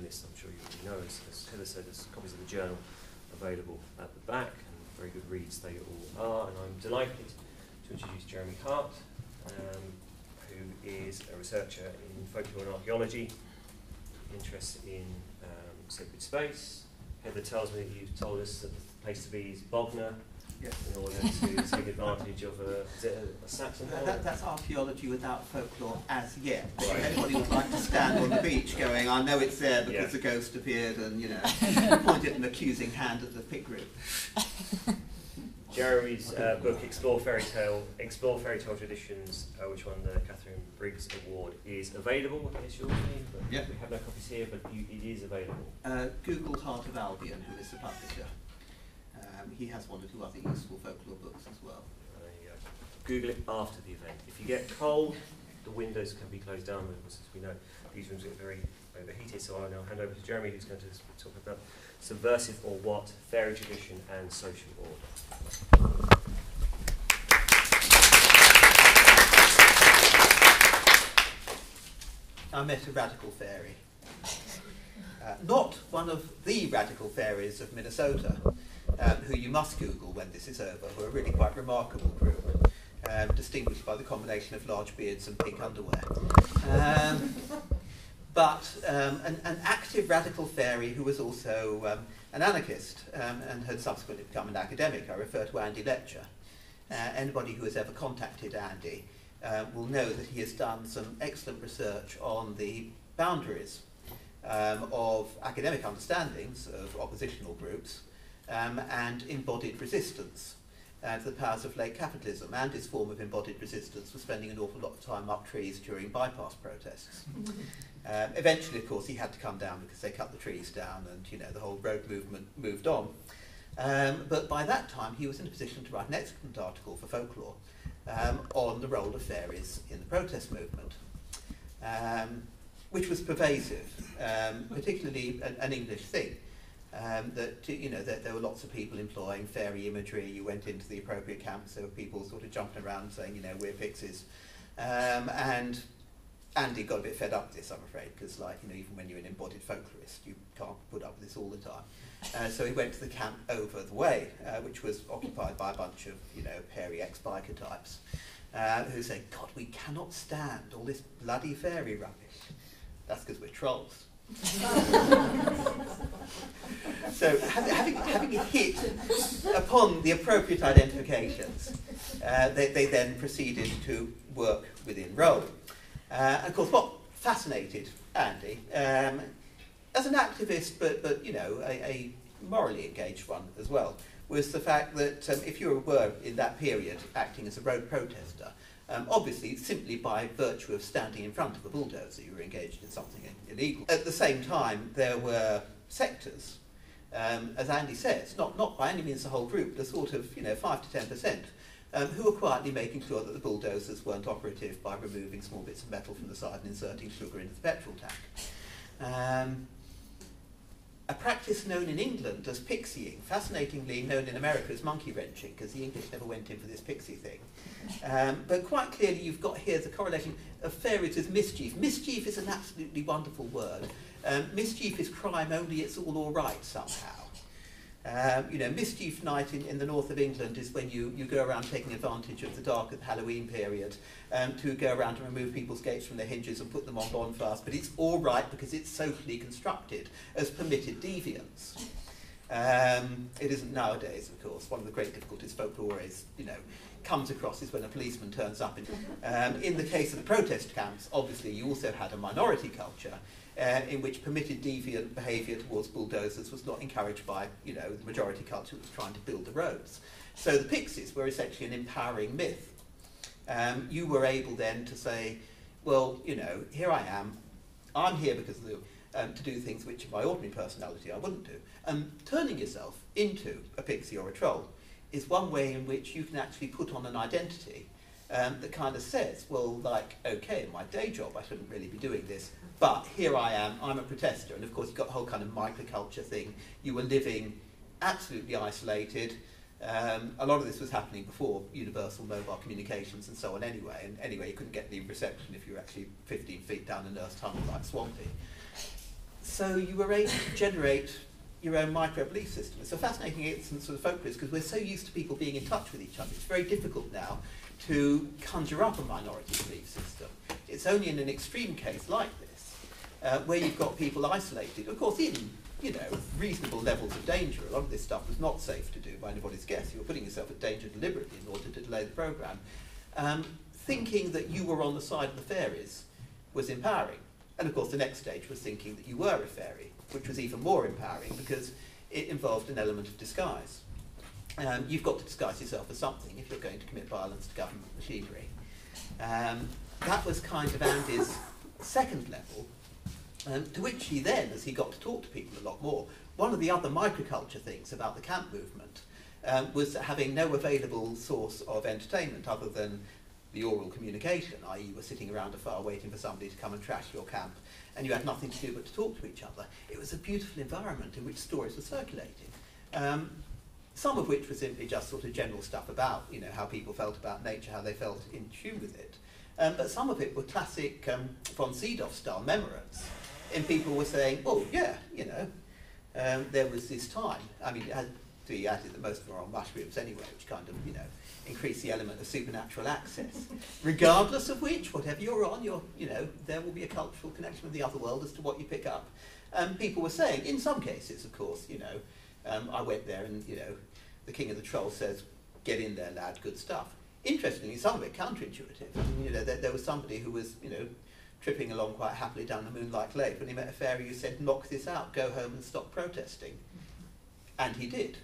list, I'm sure you already know. As Heather said, there's copies of the journal available at the back, and very good reads they all are. And I'm delighted to introduce Jeremy Harte, who is a researcher in folklore and archaeology, interested in sacred space. Heather tells me that you've told us that the place to be is Bognor, yes, in order to take advantage of is it a Saxon hall? That's archaeology without folklore as yet. Right. If anybody would like to stand on the beach going, I know it's there because the ghost appeared, and point at an accusing hand at the pig group. Jeremy's book, Explore Fairy Tale Traditions, which won the Catherine Briggs Award, is available. It's yours, but we have no copies here, but it is available. Google Heart of Albion, who is the publisher. He has one or two other useful folklore books as well. Google it after the event. If you get cold, the windows can be closed down. Of course, as we know, these rooms get very overheated, so I'll now hand over to Jeremy, who's going to talk about Subversive or What, Fairy Tradition and Social Order. I met a radical fairy. Not one of the radical fairies of Minnesota, who you must Google when this is over, who are a really quite remarkable group, distinguished by the combination of large beards and pink underwear. But an active radical fairy who was also an anarchist and had subsequently become an academic. I refer to Andy Letcher. Anybody who has ever contacted Andy will know that he has done some excellent research on the boundaries of academic understandings of oppositional groups and embodied resistance to the powers of late capitalism. Andy's form of embodied resistance was spending an awful lot of time up trees during bypass protests. Eventually, of course, he had to come down because they cut the trees down, and the whole road movement moved on. But by that time, he was in a position to write an excellent article for Folklore on the role of fairies in the protest movement, which was pervasive, particularly an English thing. That there were lots of people employing fairy imagery. You went into the appropriate camps, there were people sort of jumping around saying, we're pixies. And Andy got a bit fed up with this, I'm afraid, because even when you're an embodied folklorist, you can't put up with this all the time. So he went to the camp over the way, which was occupied by a bunch of, hairy ex-biker types, who said, God, we cannot stand all this bloody fairy rubbish. That's because we're trolls. So having hit upon the appropriate identifications, they then proceeded to work within role. And of course, what fascinated Andy, as an activist, but a morally engaged one as well, was the fact that if you were in that period acting as a road protester, obviously simply by virtue of standing in front of a bulldozer you were engaged in something illegal. At the same time, there were sectors, as Andy says, not by any means the whole group, but a sort of 5 to 10%, who were quietly making sure that the bulldozers weren't operative by removing small bits of metal from the side and inserting sugar into the petrol tank. A practice known in England as pixieing, fascinatingly known in America as monkey wrenching, because the English never went in for this pixie thing. But quite clearly you've got here the correlation of fairies with mischief. Mischief is an absolutely wonderful word. Mischief is crime, only it's all right somehow. Mischief night in the north of England is when you go around taking advantage of the dark of the Halloween period to go around and remove people's gates from their hinges and put them on bonfires, but it's all right because it's socially constructed as permitted deviance. It isn't nowadays, of course. One of the great difficulties folklore is, comes across is when a policeman turns up. In the case of the protest camps, obviously you also had a minority culture in which permitted deviant behaviour towards bulldozers was not encouraged by, the majority culture that was trying to build the roads. So the pixies were essentially an empowering myth. You were able then to say, well, here I am, I'm here because of to do things which in my ordinary personality I wouldn't do. Turning yourself into a pixie or a troll is one way in which you can actually put on an identity that kind of says, well, okay, in my day job I shouldn't really be doing this, but here I am, I'm a protester. And of course you've got the whole kind of microculture thing. You were living absolutely isolated. A lot of this was happening before universal mobile communications and so on anyway. And anyway, you couldn't get any reception if you were actually 15 feet down a nurse tunnel like Swampy. So you were able to generate your own micro-belief system. It's a fascinating instance of folklore because we're so used to people being in touch with each other. It's very difficult now to conjure up a minority belief system. It's only in an extreme case like this, where you've got people isolated, of course, in reasonable levels of danger. A lot of this stuff was not safe to do by anybody's guess. You were putting yourself at danger deliberately in order to delay the programme. Thinking that you were on the side of the fairies was empowering. And of course the next stage was thinking that you were a fairy, which was even more empowering because it involved an element of disguise. You've got to disguise yourself as something if you're going to commit violence to government machinery. That was kind of Andy's second level, to which he then, as he got to talk to people a lot more, one of the other microculture things about the camp movement was having no available source of entertainment other than the oral communication, i.e. you were sitting around a fire waiting for somebody to come and trash your camp, and you had nothing to do but to talk to each other. It was a beautiful environment in which stories were circulating, some of which were simply just sort of general stuff about how people felt about nature, how they felt in tune with it. But some of it were classic von Sydow style memories, and people were saying, oh yeah, there was this time. I mean, it had to be added that most of them are on mushrooms anyway, which kind of, increase the element of supernatural access. Regardless of which, whatever you're on, there will be a cultural connection with the other world as to what you pick up. People were saying, in some cases, of course, I went there and, the king of the trolls says, get in there, lad, good stuff. Interestingly, some of it counterintuitive. There was somebody who was, tripping along quite happily down the Moonlight Lake when he met a fairy who said, knock this out, go home and stop protesting. And he did.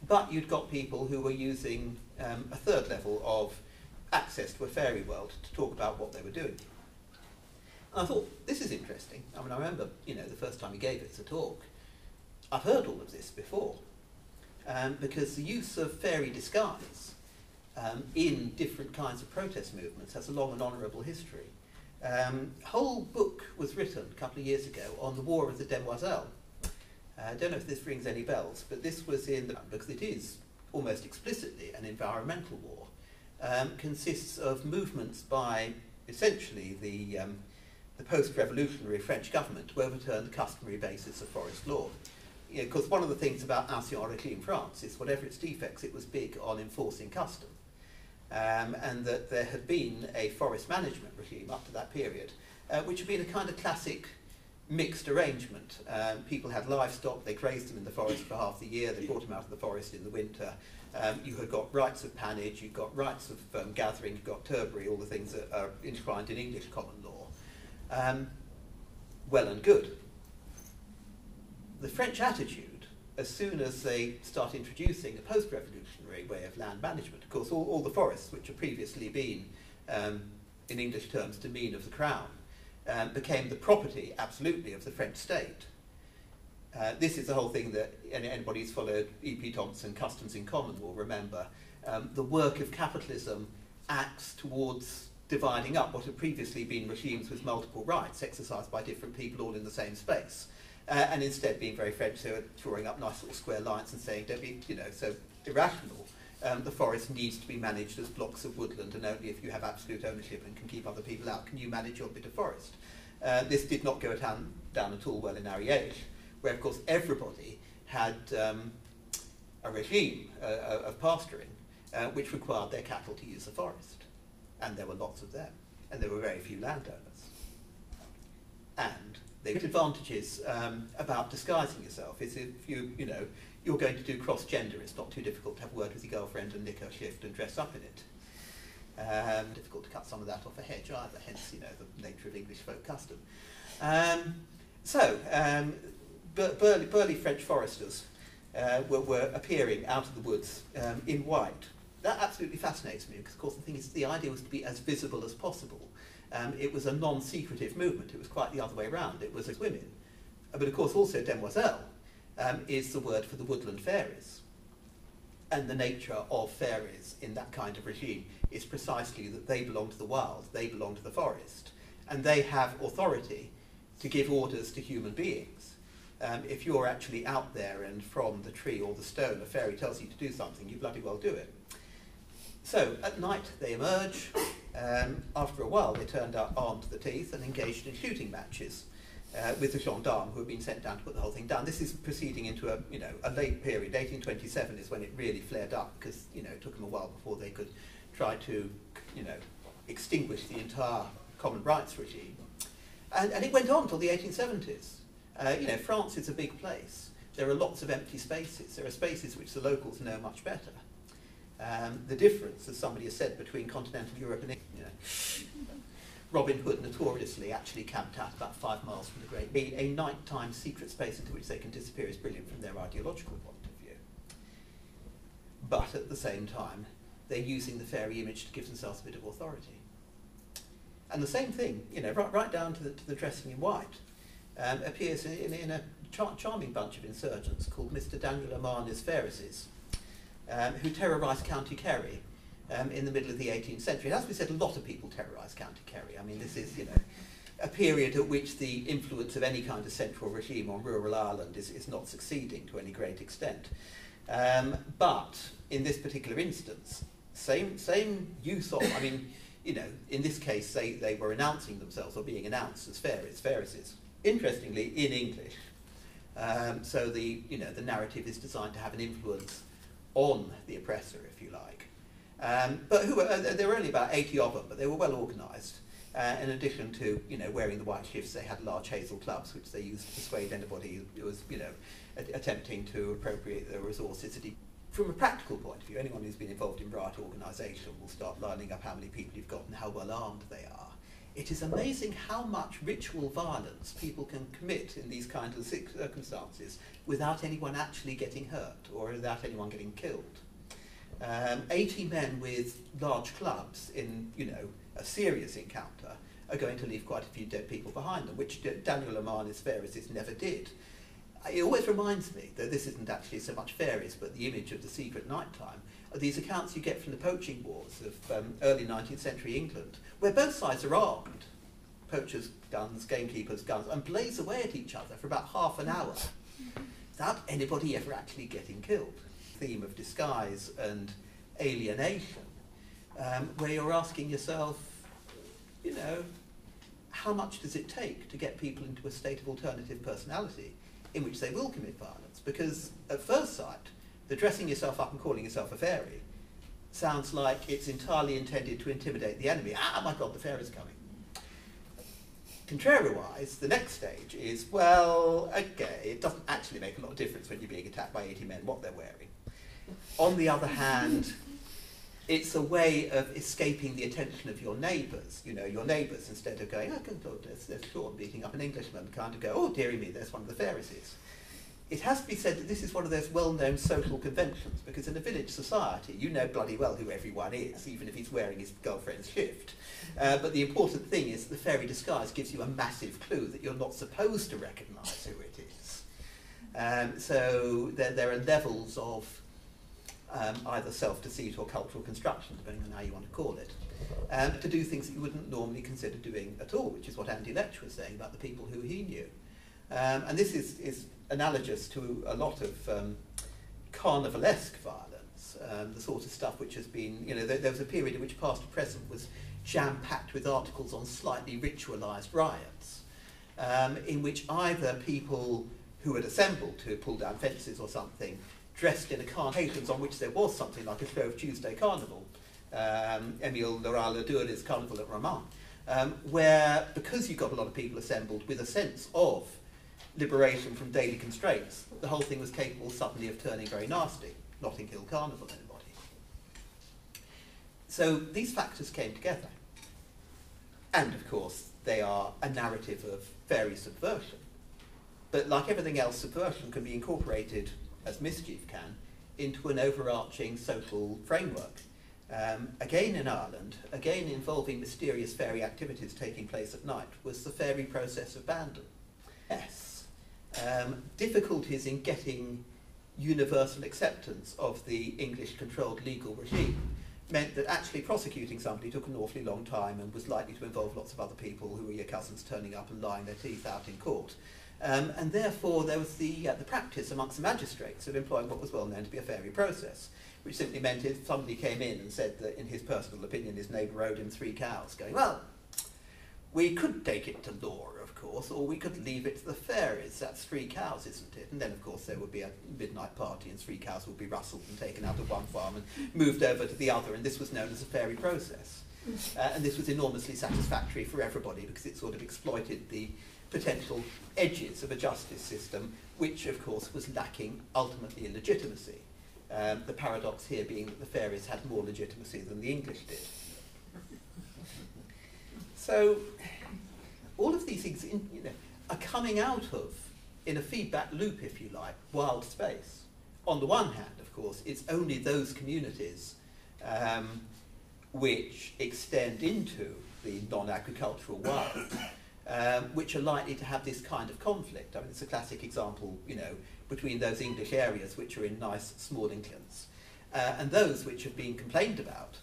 But you'd got people who were using a third level of access to a fairy world to talk about what they were doing. And I thought, this is interesting. I mean, I remember, the first time he gave it as a talk, I've heard all of this before, because the use of fairy disguise in different kinds of protest movements has a long and honourable history. A whole book was written a couple of years ago on the War of the Demoiselles. I don't know if this rings any bells, but this was because it is almost explicitly an environmental war, consists of movements by essentially the post-revolutionary French government to overturn the customary basis of forest law. Because one of the things about Ancien Regime France is whatever its defects, it was big on enforcing custom. And that there had been a forest management regime up to that period, which had been a kind of classic mixed arrangement. People had livestock, they grazed them in the forest for half the year, they brought them out of the forest in the winter. You had got rights of pannage, you've got rights of gathering, you've got turbary, all the things that are enshrined in English common law. Well and good. The French attitude, as soon as they start introducing a post-revolutionary way of land management, of course all the forests which had previously been, in English terms, demesne of the crown, became the property, absolutely, of the French state. This is the whole thing that anybody who's followed E.P. Thompson, Customs in Common, will remember. The work of capitalism acts towards dividing up what had previously been regimes with multiple rights exercised by different people all in the same space. And instead being very French, so drawing up nice little square lines and saying, don't be, so irrational. The forest needs to be managed as blocks of woodland, and only if you have absolute ownership and can keep other people out can you manage your bit of forest. This did not go down at all well in Ariège, where of course everybody had a regime of pasturing which required their cattle to use the forest. And there were lots of them, and there were very few landowners. And the advantages about disguising yourself is if you're going to do cross-gender, it's not too difficult to have a word with your girlfriend and nick her shift and dress up in it. Difficult to cut some of that off a hedge either, hence the nature of English folk custom. Burly French foresters were appearing out of the woods in white. That absolutely fascinates me because, of course, the thing is, the idea was to be as visible as possible. It was a non-secretive movement. It was quite the other way around. It was as women. But, of course, also demoiselle is the word for the woodland fairies. And the nature of fairies in that kind of regime is precisely that they belong to the wild, they belong to the forest, and they have authority to give orders to human beings. If you're actually out there and from the tree or the stone a fairy tells you to do something, you bloody well do it. So at night they emerge. After a while they turned up armed to the teeth and engaged in shooting matches. with the gendarmes who had been sent down to put the whole thing down. This is proceeding into a late period. 1827 is when it really flared up, because it took them a while before they could try to extinguish the entire common rights regime. And it went on till the 1870s. France is a big place. There are lots of empty spaces. There are spaces which the locals know much better. The difference, as somebody has said, between continental Europe and Robin Hood notoriously actually camped out about 5 miles from the Great. A nighttime secret space into which they can disappear is brilliant from their ideological point of view. But at the same time, they're using the fairy image to give themselves a bit of authority. And the same thing, right down to the dressing in white, appears in a charming bunch of insurgents called Mr. Daniel O'Mahony's Pharisees, who terrorised County Kerry in the middle of the 18th century. As we said, a lot of people terrorised County Kerry. I mean, this is, a period at which the influence of any kind of central regime on rural Ireland is not succeeding to any great extent. But in this particular instance, same use of, in this case, they were announcing themselves or being announced as Pharisees. Interestingly, in English. So the narrative is designed to have an influence on the oppressor, if you like. But there were only about 80 of them, but they were well organised. In addition to wearing the white shifts, they had large hazel clubs which they used to persuade anybody who was attempting to appropriate their resources. From a practical point of view, anyone who's been involved in riot organisation will start lining up how many people you've got and how well armed they are. It is amazing how much ritual violence people can commit in these kinds of circumstances without anyone actually getting hurt or without anyone getting killed. 80 men with large clubs in, a serious encounter are going to leave quite a few dead people behind them, which Daniel O'Mahony's Pharisees never did. It always reminds me that this isn't actually so much fairies, but the image of the secret nighttime are these accounts you get from the poaching wars of early 19th century England, where both sides are armed, poachers' guns, gamekeepers' guns, and blaze away at each other for about half an hour without anybody ever actually getting killed. Theme of disguise and alienation, where you're asking yourself, how much does it take to get people into a state of alternative personality in which they will commit violence? Because at first sight, the dressing yourself up and calling yourself a fairy sounds like it's entirely intended to intimidate the enemy. Ah, my God, the fairy's coming. Contrariwise, the next stage is, well, okay, it doesn't actually make a lot of difference when you're being attacked by 80 men what they're wearing. On the other hand, it's a way of escaping the attention of your neighbours. Your neighbours, instead of going, oh, good Lord, there's Sean beating up an Englishman, kind of go, oh, dearie me, there's one of the Pharisees. It has to be said that this is one of those well-known social conventions, because in a village society, you know bloody well who everyone is, even if he's wearing his girlfriend's shift. But the important thing is the fairy disguise gives you a massive clue that you're not supposed to recognise who it is. So there are levels of either self-deceit or cultural construction, depending on how you want to call it, to do things that you wouldn't normally consider doing at all, which is what Andy Letch was saying about the people who he knew. And this is analogous to a lot of carnivalesque violence, the sort of stuff which has been, there was a period in which past and present was jam-packed with articles on slightly ritualised riots, in which either people who had assembled to pull down fences or something, dressed in occasions on which there was something like a Shrove Tuesday carnival, Émile Laura-Ladur's Carnival at Romans, where, because you got a lot of people assembled with a sense of liberation from daily constraints, the whole thing was capable suddenly of turning very nasty. Notting Hill Carnival, anybody? So these factors came together. And of course, they are a narrative of fairy subversion. But like everything else, subversion can be incorporated, as mischief can, into an overarching social framework. Again in Ireland, again involving mysterious fairy activities taking place at night, was the fairy process of Bandon. Yes. Difficulties in getting universal acceptance of the English-controlled legal regime meant that actually prosecuting somebody took an awfully long time and was likely to involve lots of other people who were your cousins turning up and lying their teeth out in court. And therefore there was the practice amongst the magistrates of employing what was well known to be a fairy process, which simply meant if somebody came in and said that in his personal opinion his neighbour owed him 3 cows, going, well, we could take it to law, of course, or we could leave it to the fairies. That's 3 cows, isn't it? And then, of course, there would be a midnight party and 3 cows would be rustled and taken out of one farm and moved over to the other, and this was known as a fairy process. And this was enormously satisfactory for everybody because it sort of exploited the potential edges of a justice system, which, of course, was lacking ultimately in legitimacy. The paradox here being that the fairies had more legitimacy than the English did. So all of these things are coming out of, in a feedback loop, if you like, wild space. On the one hand, of course, it's only those communities which extend into the non-agricultural world, which are likely to have this kind of conflict. I mean, it's a classic example, between those English areas which are in nice small Englands, and those which have been complained about,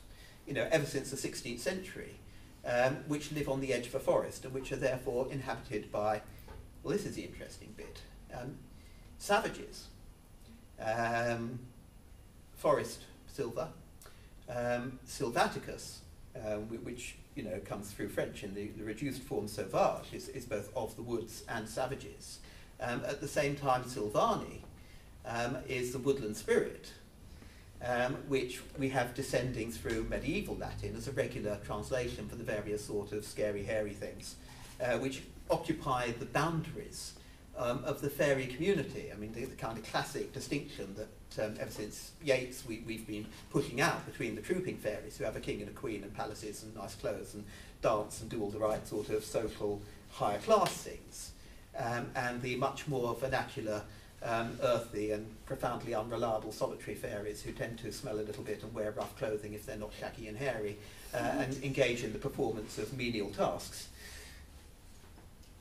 ever since the 16th century, which live on the edge of a forest and which are therefore inhabited by, well, this is the interesting bit, savages, forest silver, Sylvaticus, which comes through French in the reduced form sauvage, is both of the woods and savages. At the same time, Sylvani is the woodland spirit, which we have descending through medieval Latin as a regular translation for the various sort of scary, hairy things, which occupy the boundaries of the fairy community. I mean, the kind of classic distinction that ever since Yeats we've been pushing out between the trooping fairies who have a king and a queen and palaces and nice clothes and dance and do all the right sort of social higher class things, and the much more vernacular, earthy and profoundly unreliable solitary fairies who tend to smell a little bit and wear rough clothing if they're not shaggy and hairy, and engage in the performance of menial tasks.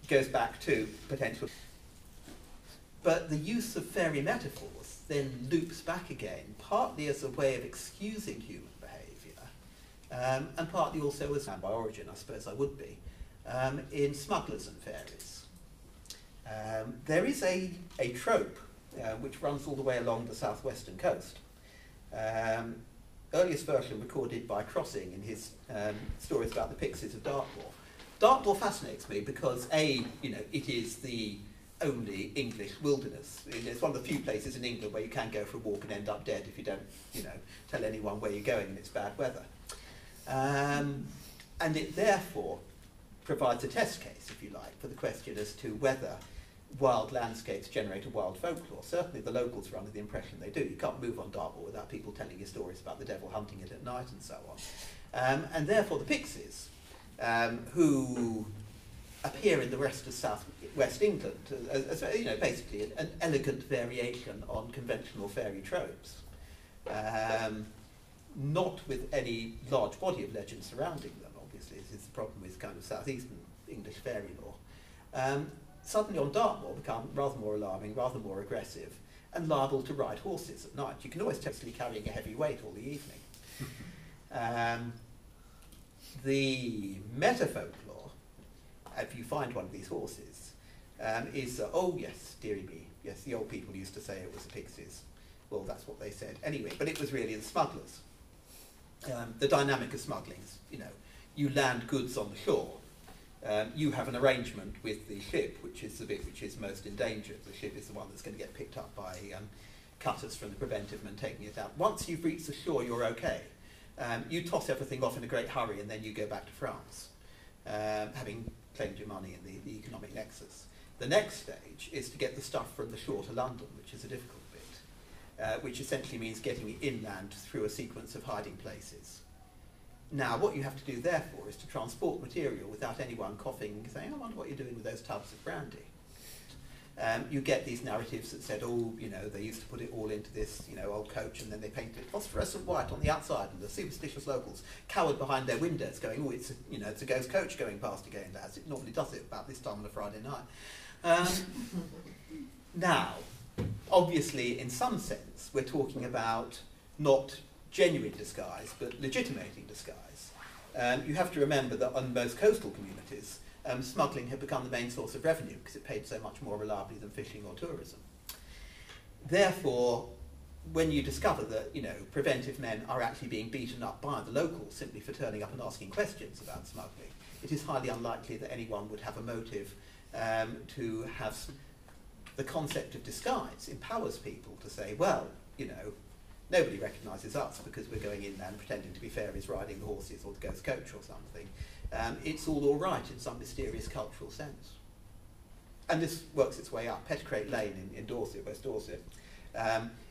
Goes back to potential. But the use of fairy metaphors then loops back again, partly as a way of excusing human behaviour, and partly also as, by origin I suppose I would be, in smugglers and fairies. There is a trope which runs all the way along the southwestern coast. Earliest version recorded by Crossing in his stories about the pixies of Dartmoor. Dartmoor fascinates me because it is the only English wilderness. It's one of the few places in England where you can go for a walk and end up dead if you don't, tell anyone where you're going and it's bad weather. And it therefore provides a test case, if you like, for the question as to whether wild landscapes generate a wild folklore. Certainly the locals are under the impression they do. You can't move on Dartmoor without people telling you stories about the devil hunting it at night and so on. And therefore the pixies, who appear in the rest of south-west England as basically an elegant variation on conventional fairy tropes, not with any large body of legend surrounding them, obviously. This is the problem with kind of southeastern English fairy lore. Suddenly on Dartmoor become rather more alarming, rather more aggressive, and liable to ride horses at night. You can always tell them carrying a heavy weight all the evening. The meta-folklore, if you find one of these horses, is, oh yes, dearie me, yes, the old people used to say it was the pixies. Well, that's what they said. Anyway, but it was really the smugglers. The dynamic of smuggling is, you land goods on the shore. You have an arrangement with the ship, which is the bit which is most endangered. The ship is the one that's going to get picked up by cutters from the preventive men taking it out. Once you've reached the shore, you're okay. You toss everything off in a great hurry and then you go back to France, having claimed your money in the economic nexus. The next stage is to get the stuff from the shore to London, which is a difficult bit, which essentially means getting it inland through a sequence of hiding places. Now, what you have to do, therefore, is to transport material without anyone coughing and saying, I wonder what you're doing with those tubs of brandy. You get these narratives that said, oh, they used to put it all into this, old coach, and then they painted it phosphorescent white on the outside, and the superstitious locals cowered behind their windows going, oh, it's a ghost coach going past again, lads. It normally does it about this time on a Friday night. Now, obviously, in some sense, we're talking about not genuine disguise, but legitimating disguise. You have to remember that on most coastal communities, smuggling had become the main source of revenue because it paid so much more reliably than fishing or tourism. Therefore, when you discover that, preventive men are actually being beaten up by the locals simply for turning up and asking questions about smuggling, it is highly unlikely that anyone would have a motive to have the concept of disguise empowers people to say, well, you know, nobody recognises us because we're going in there and pretending to be fairies riding the horses or the ghost coach or something. It's all right in some mysterious cultural sense. And this works its way up. Petticrate Lane in Dorset, West Dorset,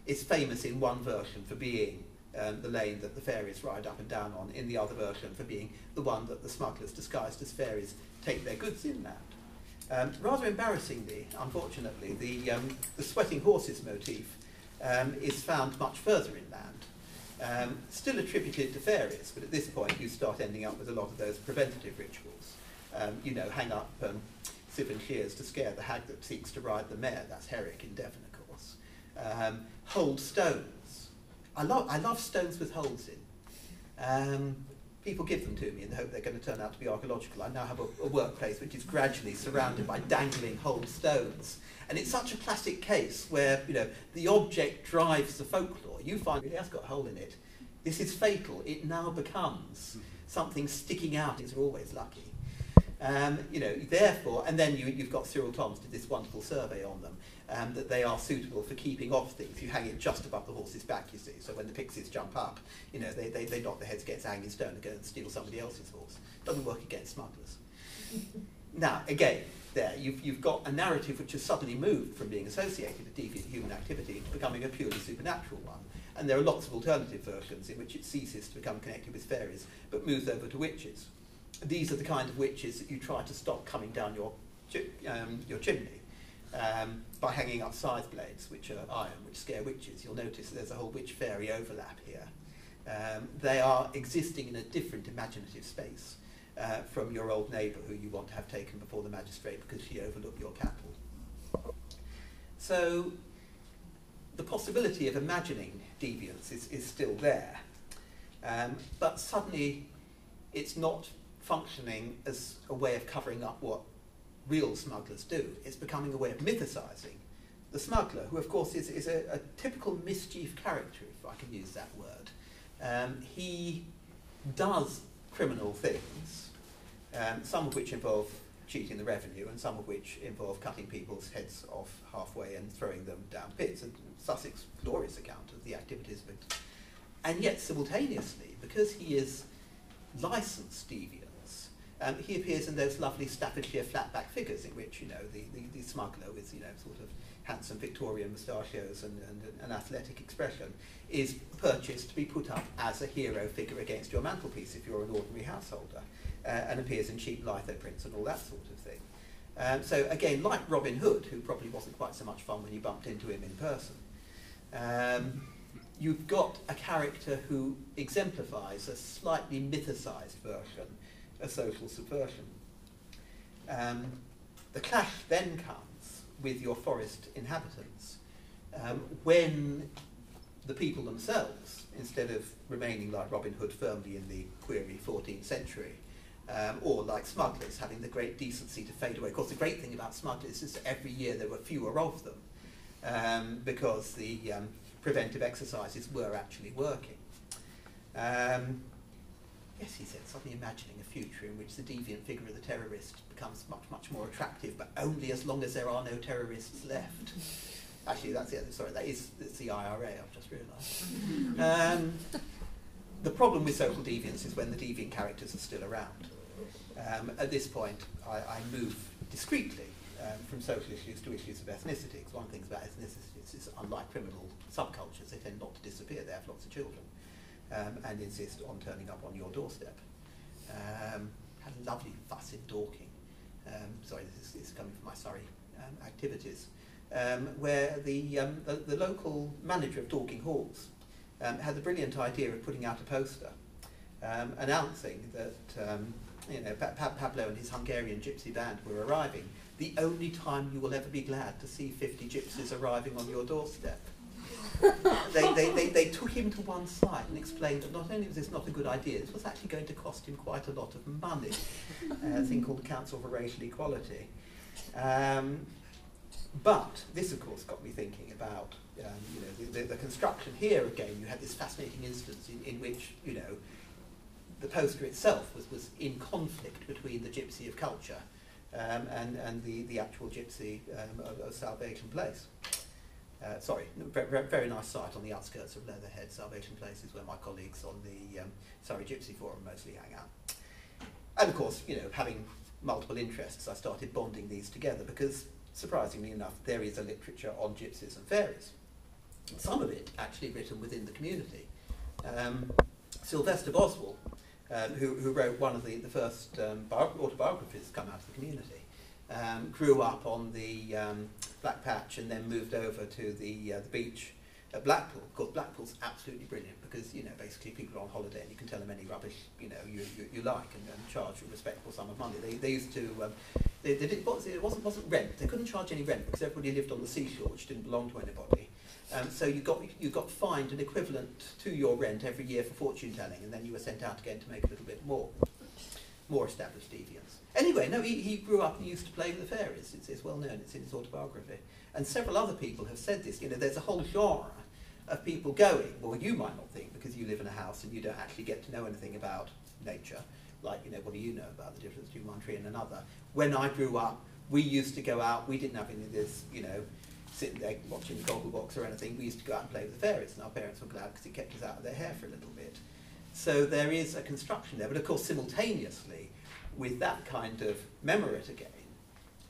is famous in one version for being the lane that the fairies ride up and down on, in the other version for being the one that the smugglers disguised as fairies take their goods inland. Rather embarrassingly, unfortunately, the sweating horses motif is found much further inland. Still attributed to fairies, but at this point you start ending up with a lot of those preventative rituals. You know, hang up sieve and shears to scare the hag that seeks to ride the mare. That's Herrick in Devon, of course. Hold stones. I love stones with holes in. People give them to me in the hope they're going to turn out to be archaeological. I now have a workplace which is gradually surrounded by dangling hold stones. And it's such a classic case where, you know, the object drives the folklore. You find it has got a hole in it. This is fatal. It now becomes something sticking out. It's always lucky. You know, therefore, and then you've got Cyril Toms did this wonderful survey on them, that they are suitable for keeping off things. You hang it just above the horse's back, you see, so when the pixies jump up, you know, they knock their heads against a hanging stone and go and steal somebody else's horse. Doesn't work against smugglers. Now, again, there, you've got a narrative which has suddenly moved from being associated with deviant human activity into becoming a purely supernatural one. And there are lots of alternative versions in which it ceases to become connected with fairies, but moves over to witches. These are the kind of witches that you try to stop coming down your chimney by hanging up scythe blades, which are iron, which scare witches. You'll notice there's a whole witch-fairy overlap here. They are existing in a different imaginative space from your old neighbour who you want to have taken before the magistrate because she overlooked your cattle. So the possibility of imagining deviance is still there, but suddenly it's not functioning as a way of covering up what real smugglers do. It's becoming a way of mythicising the smuggler, who of course is a typical mischief character, if I can use that word. He does criminal things, some of which involve cheating the revenue and some of which involve cutting people's heads off halfway and throwing them down pits. And Sussex, glorious account of the activities of it. And yet simultaneously, because he is licensed deviance, he appears in those lovely Staffordshire flatback figures in which, you know, the smuggler with, you know, sort of handsome Victorian moustachios and an athletic expression is purchased to be put up as a hero figure against your mantelpiece if you're an ordinary householder, and appears in cheap litho prints and all that sort of thing. So again, like Robin Hood, who probably wasn't quite so much fun when you bumped into him in person, you've got a character who exemplifies a slightly mythicised version of social subversion. The clash then comes with your forest inhabitants when the people themselves, instead of remaining like Robin Hood firmly in the query 14th century, or like smugglers having the great decency to fade away. Of course, the great thing about smugglers is that every year there were fewer of them because the preventive exercises were actually working. Yes, he said, suddenly imagining a future in which the deviant figure of the terrorist becomes much, much more attractive, but only as long as there are no terrorists left. Actually, that's it. Sorry, that's the IRA, I've just realised. The problem with social deviance is when the deviant characters are still around. At this point, I move discreetly from social issues to issues of ethnicity. Because one of the things about ethnicities is, unlike criminal subcultures, they tend not to disappear. They have lots of children and insist on turning up on your doorstep. Had a lovely fuss in Dorking. Sorry, this is coming from my Surrey activities, where the local manager of Dorking Halls had the brilliant idea of putting out a poster announcing that you know, Pablo and his Hungarian gypsy band were arriving. The only time you will ever be glad to see 50 gypsies arriving on your doorstep. They took him to one side and explained that not only was this not a good idea, this was actually going to cost him quite a lot of money, a thing called the Council for Racial Equality. But this, of course, got me thinking about you know, the construction here. Again, you had this fascinating instance in which, you know, the poster itself was in conflict between the gypsy of culture and the actual gypsy of Salvation Place. Sorry, very nice site on the outskirts of Leatherhead. Salvation Place is where my colleagues on the Surrey Gypsy Forum mostly hang out. And of course, you know, having multiple interests, I started bonding these together because, surprisingly enough, there is a literature on gypsies and fairies. Some of it actually written within the community. Sylvester Boswell, who wrote one of the first autobiographies to come out of the community, grew up on the Black Patch and then moved over to the beach at Blackpool. Of course, Blackpool's absolutely brilliant because, you know, basically people are on holiday and you can tell them any rubbish, you know, you like and charge a respectable sum of money. They used to, they did, it wasn't rent. They couldn't charge any rent because everybody lived on the seashore, which didn't belong to anybody. So you got fined an equivalent to your rent every year for fortune telling, and then you were sent out again to make a little bit more established deviants. Anyway, no, he grew up and used to play with the fairies. It's well known. It's in his autobiography. And several other people have said this. You know, there's a whole genre of people going, well, you might not think because you live in a house and you don't actually get to know anything about nature. Like, you know, what do you know about the difference between one tree and another? When I grew up, we used to go out. We didn't have any of this, you know, sitting there watching the Gogglebox or anything. We used to go out and play with the fairies, and our parents were glad because it kept us out of their hair for a little bit. So there is a construction there, but of course simultaneously with that kind of memorate again,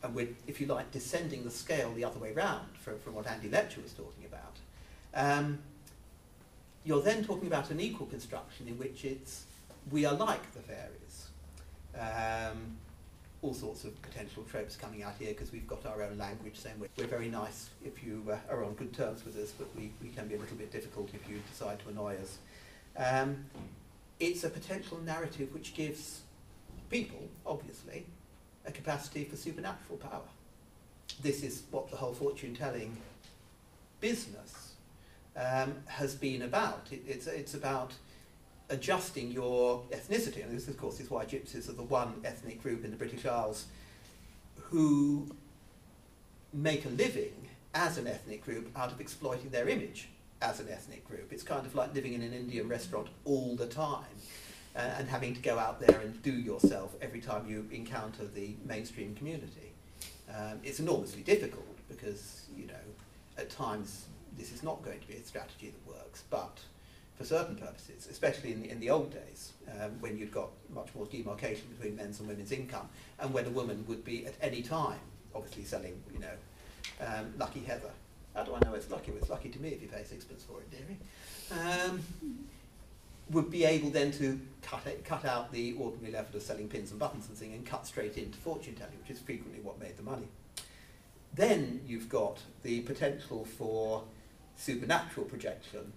and with, if you like, descending the scale the other way round from what Andy Letcher was talking about, you're then talking about an equal construction in which it's, we are like the fairies. All sorts of potential tropes coming out here because we've got our own language saying we're very nice if you are on good terms with us, but we can be a little bit difficult if you decide to annoy us. It's a potential narrative which gives people, obviously, a capacity for supernatural power. This is what the whole fortune-telling business has been about. It's about adjusting your ethnicity, and this, of course, is why gypsies are the one ethnic group in the British Isles who make a living as an ethnic group out of exploiting their image as an ethnic group. It's kind of like living in an Indian restaurant all the time and having to go out there and do yourself every time you encounter the mainstream community. It's enormously difficult because, you know, at times this is not going to be a strategy that works, but for certain purposes, especially in the old days, when you'd got much more demarcation between men's and women's income, and when a woman would be at any time, obviously selling, you know, Lucky Heather. How do I know it's lucky? Well, it's lucky to me if you pay sixpence for it, dearie. Would be able then to cut out the ordinary level of selling pins and buttons and thing and cut straight into fortune telling, which is frequently what made the money. Then you've got the potential for supernatural projection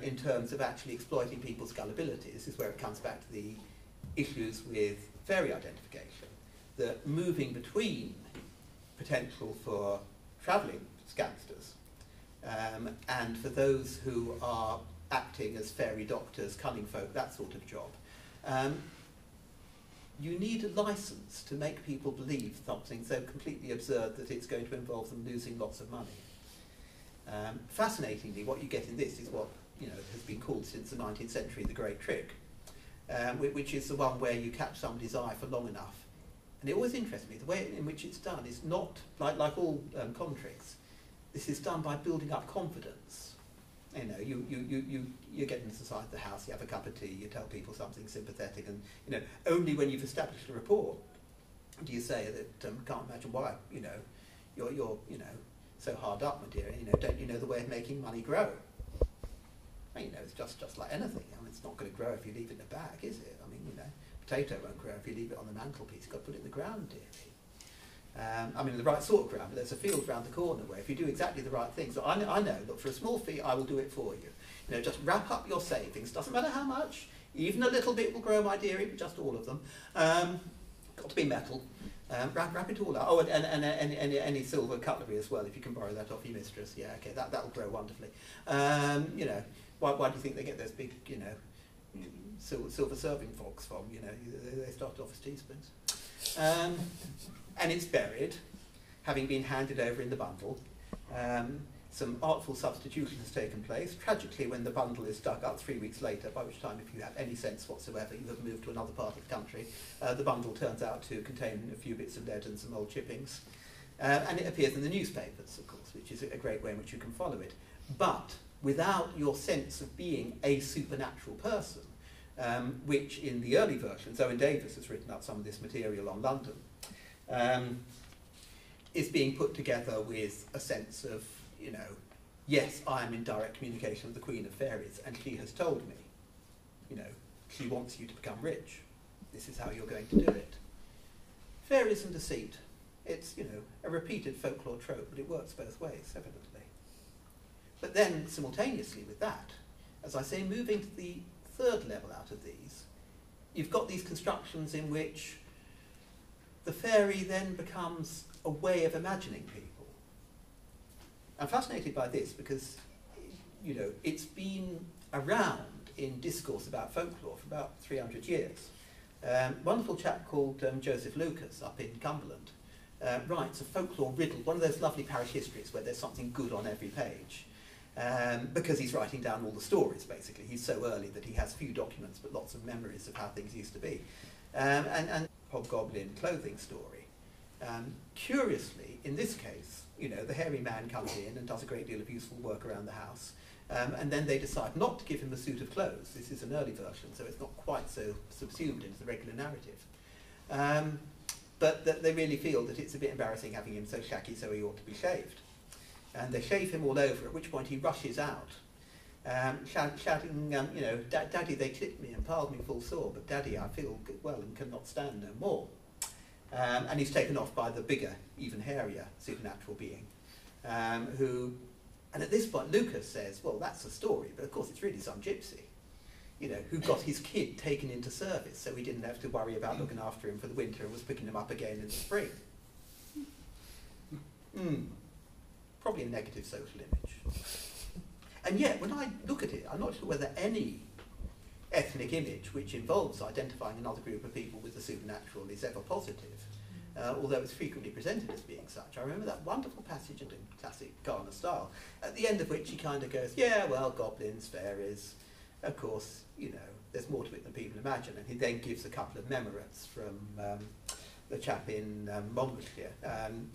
in terms of actually exploiting people's gullibility. This is where it comes back to the issues with fairy identification. The moving between potential for travelling scamsters and for those who are acting as fairy doctors, cunning folk, that sort of job. You need a license to make people believe something so completely absurd that it's going to involve them losing lots of money. Fascinatingly, what you get in this is what, you know, has been called since the 19th century the great trick, which is the one where you catch somebody's eye for long enough. And it always interests me, the way in which it's done is not, like all con tricks, this is done by building up confidence. You know, you get inside the house, you have a cup of tea, you tell people something sympathetic, and, you know, only when you've established a rapport do you say that, can't imagine why, you know, you're you know, so hard up, my dear, you know, don't you know the way of making money grow? Well, you know, it's just like anything. I mean, it's not going to grow if you leave it in a bag, is it? I mean, you know, potato won't grow if you leave it on the mantelpiece. You've got to put it in the ground, dearie. I mean, the right sort of ground, but there's a field round the corner where if you do exactly the right thing, so I know, look, for a small fee, I will do it for you. You know, just wrap up your savings, doesn't matter how much, even a little bit will grow, my dearie, but just all of them. Got to be metal. Wrap it all up. Oh, and any silver cutlery as well, if you can borrow that off your mistress. Yeah, okay, that'll grow wonderfully. You know, why do you think they get those big, you know, silver serving forks from? You know, they started off as teaspoons. And it's buried, having been handed over in the bundle. some artful substitution has taken place. Tragically, when the bundle is dug up 3 weeks later, by which time, if you have any sense whatsoever, you have moved to another part of the country, the bundle turns out to contain a few bits of lead and some old chippings. And it appears in the newspapers, of course, which is a great way in which you can follow it. But without your sense of being a supernatural person, which in the early versions, Owen Davies has written up some of this material on London, is being put together with a sense of, you know, yes, I am in direct communication with the Queen of Fairies, and she has told me, you know, she wants you to become rich. This is how you're going to do it. Fairies and deceit. It's, you know, a repeated folklore trope, but it works both ways, evidently. But then, simultaneously with that, as I say, moving to the third level out of these, you've got these constructions in which the fairy then becomes a way of imagining people. I'm fascinated by this because, you know, it's been around in discourse about folklore for about 300 years. Wonderful chap called Joseph Lucas up in Cumberland writes a folklore riddle, one of those lovely parish histories where there's something good on every page. Because he's writing down all the stories, basically. He's so early that he has few documents but lots of memories of how things used to be. And hobgoblin clothing story. Curiously, in this case, you know, the hairy man comes in and does a great deal of useful work around the house, and then they decide not to give him a suit of clothes. This is an early version, so it's not quite so subsumed into the regular narrative. But that they really feel that it's a bit embarrassing having him so shacky, so he ought to be shaved. And they shave him all over, at which point he rushes out, shouting, you know, Daddy, they clipped me and piled me full sore, but Daddy, I feel well and cannot stand no more. And he's taken off by the bigger, even hairier supernatural being, who, and at this point Lucas says, well, that's a story, but of course it's really some gypsy, you know, who got his kid taken into service so he didn't have to worry about looking after him for the winter and was picking him up again in the spring. Probably a negative social image. And yet, when I look at it, I'm not sure whether any ethnic image which involves identifying another group of people with the supernatural is ever positive, although it's frequently presented as being such. I remember that wonderful passage in classic Garner style, at the end of which he kind of goes, yeah, well, goblins, fairies, of course, you know, there's more to it than people imagine. And he then gives a couple of memorets from the chap in Monmouthshire,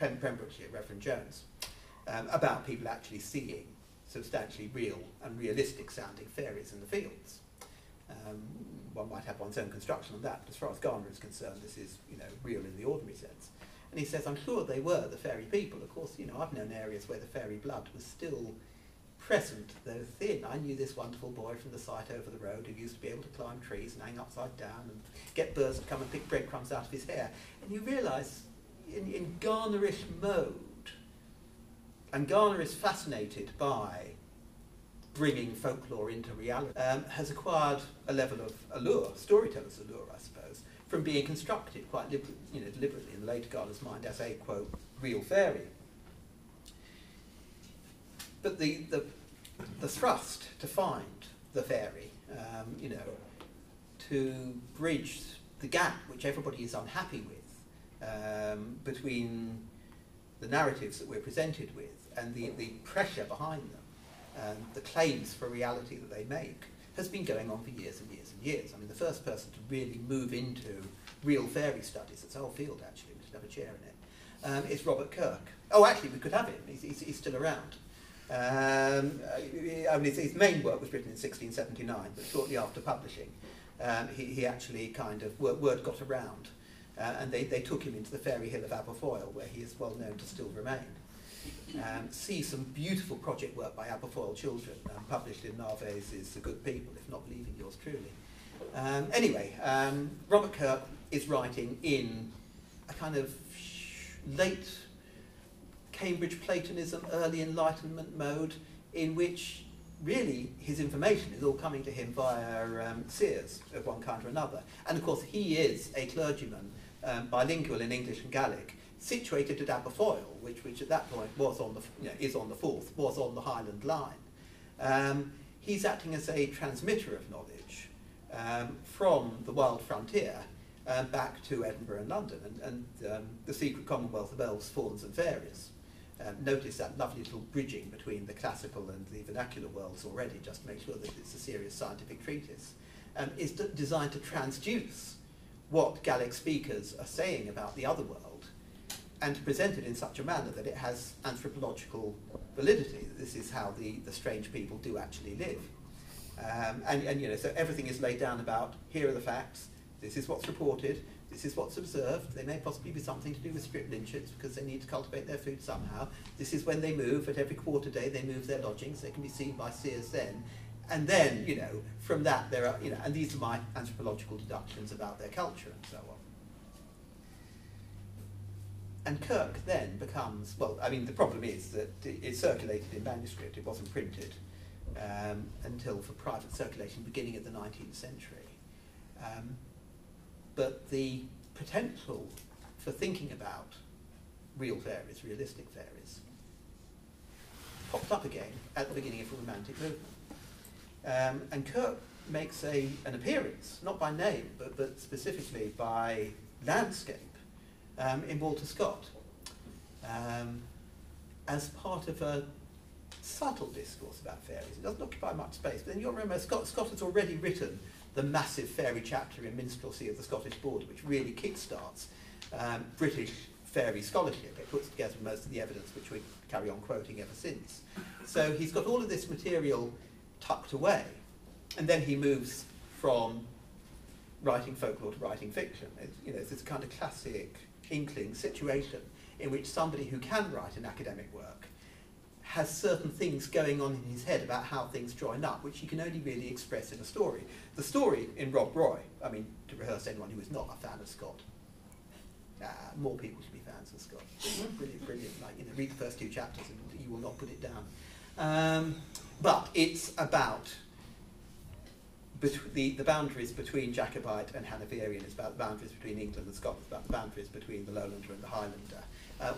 Pembrokeshire, Reverend Jones, about people actually seeing substantially real and realistic sounding fairies in the fields. One might have one's own construction on that, but as far as Garner is concerned, this is, you know, real in the ordinary sense. And he says, I'm sure they were the fairy people. Of course, you know, I've known areas where the fairy blood was still present, though thin. I knew this wonderful boy from the site over the road who used to be able to climb trees and hang upside down and get birds to come and pick breadcrumbs out of his hair. And you realise, in Garnerish mode, and Garner is fascinated by bringing folklore into reality, has acquired a level of allure, storyteller's allure, I suppose, from being constructed quite deliberately in later Garner's mind as a, quote, real fairy. But the thrust to find the fairy, you know, to bridge the gap which everybody is unhappy with between the narratives that we're presented with and the pressure behind them, the claims for reality that they make, has been going on for years and years and years. I mean, the first person to really move into real fairy studies, it's a whole field actually, we should have a chair in it, is Robert Kirk. Oh, actually, we could have him, he's still around. I mean, his main work was written in 1679, but shortly after publishing, he actually kind of, word got around, and they took him into the Fairy Hill of Aberfoyle, where he is well known to still remain. See some beautiful project work by Aberfoyle children, published in Narvaez's The Good People, if not believing yours truly. Anyway, Robert Kirk is writing in a kind of late Cambridge Platonism, early Enlightenment mode, in which really his information is all coming to him via seers of one kind or another. And of course he is a clergyman, bilingual in English and Gaelic, situated at Aberfoyle, which at that point was on the, is on the Forth, was on the Highland line. He's acting as a transmitter of knowledge from the wild frontier back to Edinburgh and London, and the secret commonwealth of elves, fauns and fairies. Notice that lovely little bridging between the classical and the vernacular worlds already, just to make sure that it's a serious scientific treatise, is designed to transduce what Gallic speakers are saying about the other world and to present it in such a manner that it has anthropological validity, that this is how the strange people do actually live. And you know, so everything is laid down about, here are the facts, this is what's reported, this is what's observed. There may possibly be something to do with strip lynchets because they need to cultivate their food somehow. This is when they move. At every quarter day they move their lodgings. They can be seen by seers then. And then, you know, from that there are, you know, and these are my anthropological deductions about their culture and so on. And Kirk then becomes, well, I mean, the problem is that it circulated in manuscript. It wasn't printed until for private circulation beginning of the 19th century. But the potential for thinking about real fairies, realistic fairies, popped up again at the beginning of the Romantic movement. And Kirk makes an appearance, not by name, but specifically by landscape, in Walter Scott, as part of a subtle discourse about fairies. It doesn't occupy much space, but then you'll remember Scott has already written the massive fairy chapter in Minstrelsy of the Scottish Border, which really kickstarts British fairy scholarship. It puts together most of the evidence which we carry on quoting ever since. So he's got all of this material tucked away, and then he moves from writing folklore to writing fiction. You know, it's this kind of classic inkling situation in which somebody who can write an academic work has certain things going on in his head about how things join up, which he can only really express in a story. The story in Rob Roy, I mean, to rehearse anyone who is not a fan of Scott, more people should be fans of Scott. Brilliant, brilliant. Like, you know, read the first 2 chapters and you will not put it down. But it's about the boundaries between Jacobite and Hanoverian. It's about the boundaries between England and Scotland. It's about the boundaries between the Lowlander and the Highlander.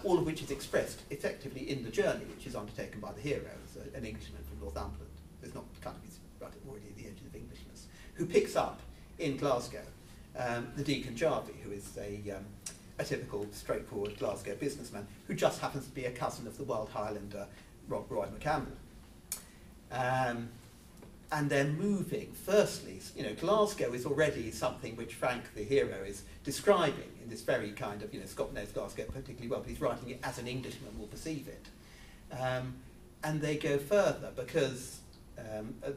All of which is expressed effectively in the journey, which is undertaken by the hero, an Englishman from Northumberland. There's not kind of, he's right already at the edge of Englishness, who picks up in Glasgow the Deacon Jarvie, who is a typical straightforward Glasgow businessman who just happens to be a cousin of the wild Highlander Rob Roy McCampbell. And they're moving. Firstly, you know, Glasgow is already something which Frank, the hero, is describing in this very kind of, you know, Scott knows Glasgow particularly well, but he's writing it as an Englishman will perceive it. And they go further because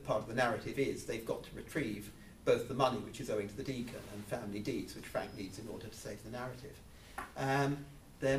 part of the narrative is they've got to retrieve both the money which is owing to the deacon and family deeds which Frank needs in order to save the narrative. They're